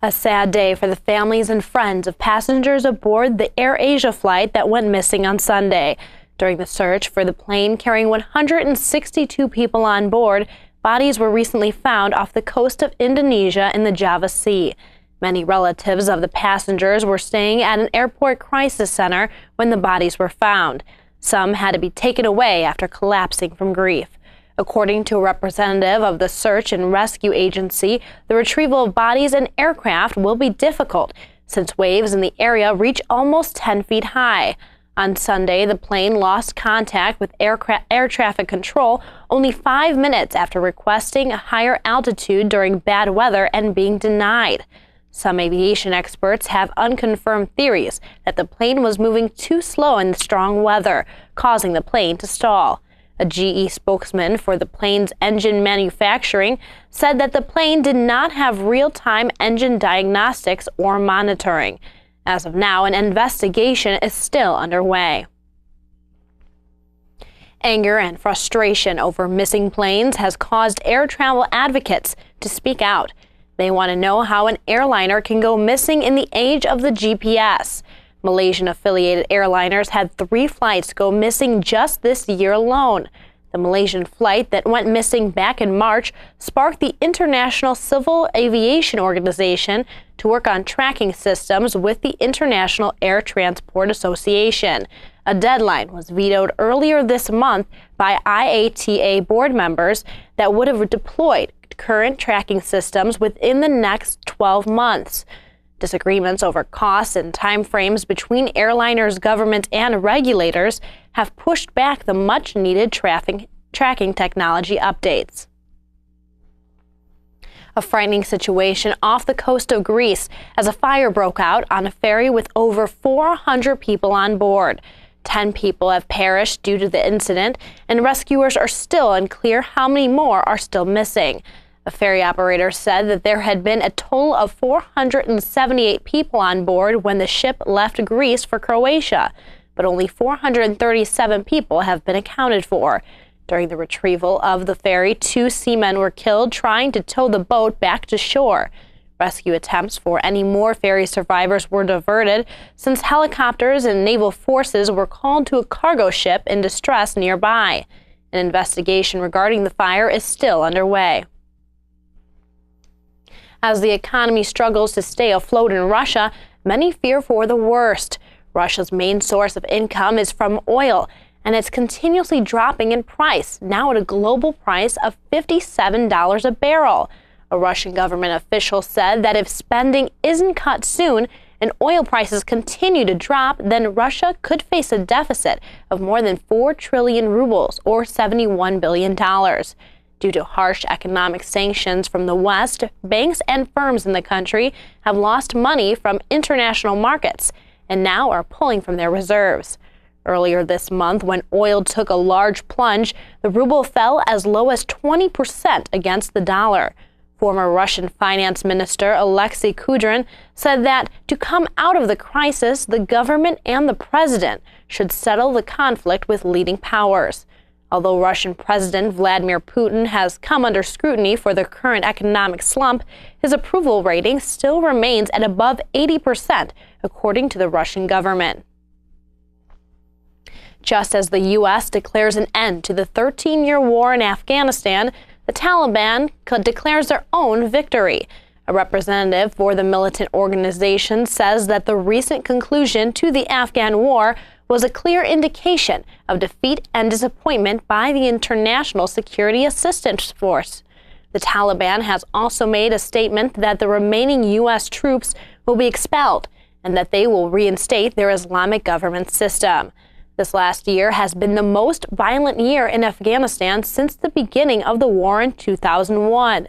A sad day for the families and friends of passengers aboard the AirAsia flight that went missing on Sunday. During the search for the plane carrying 162 people on board, bodies were recently found off the coast of Indonesia in the Java Sea. Many relatives of the passengers were staying at an airport crisis center when the bodies were found. Some had to be taken away after collapsing from grief. According to a representative of the Search and Rescue Agency, the retrieval of bodies and aircraft will be difficult since waves in the area reach almost 10 feet high. On Sunday, the plane lost contact with air traffic control only 5 minutes after requesting a higher altitude during bad weather and being denied. Some aviation experts have unconfirmed theories that the plane was moving too slow in the strong weather, causing the plane to stall. A GE spokesman for the plane's engine manufacturing said that the plane did not have real-time engine diagnostics or monitoring. As of now, an investigation is still underway. Anger and frustration over missing planes has caused air travel advocates to speak out. They want to know how an airliner can go missing in the age of the GPS. Malaysian-affiliated airliners had 3 flights go missing just this year alone. The Malaysian flight that went missing back in March sparked the International Civil Aviation Organization to work on tracking systems with the International Air Transport Association. A deadline was vetoed earlier this month by IATA board members that would have deployed current tracking systems within the next 12 months. Disagreements over costs and timeframes between airliners, government, and regulators have pushed back the much-needed tracking technology updates. A frightening situation off the coast of Greece as a fire broke out on a ferry with over 400 people on board. 10 people have perished due to the incident, and rescuers are still unclear how many more are still missing. A ferry operator said that there had been a total of 478 people on board when the ship left Greece for Croatia, but only 437 people have been accounted for. During the retrieval of the ferry, 2 seamen were killed trying to tow the boat back to shore. Rescue attempts for any more ferry survivors were diverted since helicopters and naval forces were called to a cargo ship in distress nearby. An investigation regarding the fire is still underway. As the economy struggles to stay afloat in Russia, many fear for the worst. Russia's main source of income is from oil, and it's continuously dropping in price, now at a global price of $57 a barrel. A Russian government official said that if spending isn't cut soon and oil prices continue to drop, then Russia could face a deficit of more than 4 trillion rubles, or $71 billion. Due to harsh economic sanctions from the West, banks and firms in the country have lost money from international markets and now are pulling from their reserves. Earlier this month, when oil took a large plunge, the ruble fell as low as 20% against the dollar. Former Russian Finance Minister Alexei Kudrin said that to come out of the crisis, the government and the president should settle the conflict with leading powers. Although Russian President Vladimir Putin has come under scrutiny for the current economic slump, his approval rating still remains at above 80%, according to the Russian government. Just as the U.S. declares an end to the 13-year war in Afghanistan, the Taliban declares their own victory. A representative for the militant organization says that the recent conclusion to the Afghan war was a clear indication of defeat and disappointment by the International Security Assistance Force. The Taliban has also made a statement that the remaining U.S. troops will be expelled and that they will reinstate their Islamic government system. This last year has been the most violent year in Afghanistan since the beginning of the war in 2001.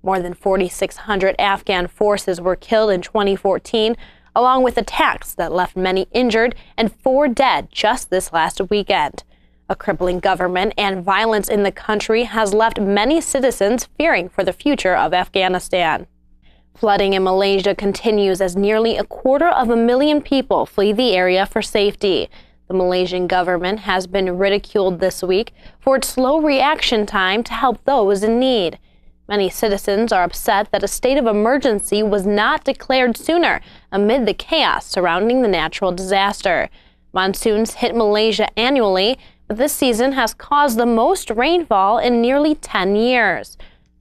More than 4,600 Afghan forces were killed in 2014, along with attacks that left many injured and 4 dead just this last weekend. A crippling government and violence in the country has left many citizens fearing for the future of Afghanistan. Flooding in Malaysia continues as nearly 250,000 people flee the area for safety. The Malaysian government has been ridiculed this week for its slow reaction time to help those in need. Many citizens are upset that a state of emergency was not declared sooner amid the chaos surrounding the natural disaster. Monsoons hit Malaysia annually, but this season has caused the most rainfall in nearly 10 years.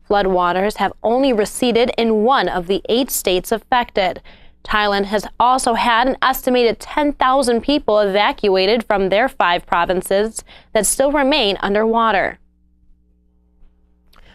Floodwaters have only receded in one of the 8 states affected. Thailand has also had an estimated 10,000 people evacuated from their 5 provinces that still remain underwater.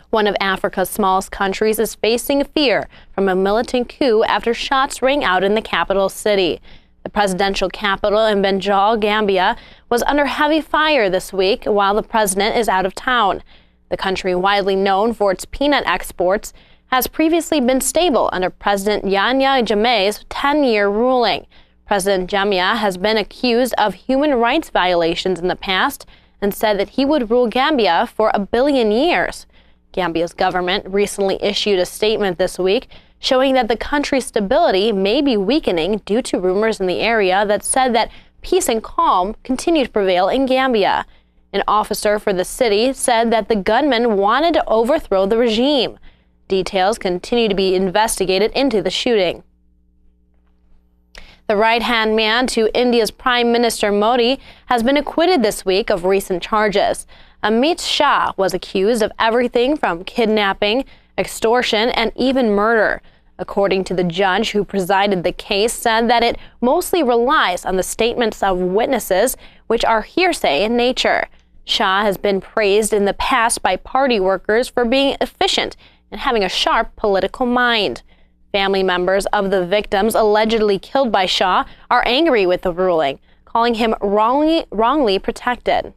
One of Africa's smallest countries is facing fear from a militant coup after shots rang out in the capital city. The presidential capital in Banjul, Gambia, was under heavy fire this week while the president is out of town. The country, widely known for its peanut exports, has previously been stable under President Yahya Jammeh's 10-year ruling. President Jammeh has been accused of human rights violations in the past and said that he would rule Gambia for 1 billion years. Gambia's government recently issued a statement this week showing that the country's stability may be weakening due to rumors in the area that said that peace and calm continue to prevail in Gambia. An officer for the city said that the gunman wanted to overthrow the regime. Details continue to be investigated into the shooting. The right-hand man to India's Prime Minister Modi has been acquitted this week of recent charges. Amit Shah was accused of everything from kidnapping, extortion, and even murder. According to the judge who presided the case, said that it mostly relies on the statements of witnesses, which are hearsay in nature. Shah has been praised in the past by party workers for being efficient and having a sharp political mind. Family members of the victims allegedly killed by Shah are angry with the ruling, calling him wrongly protected.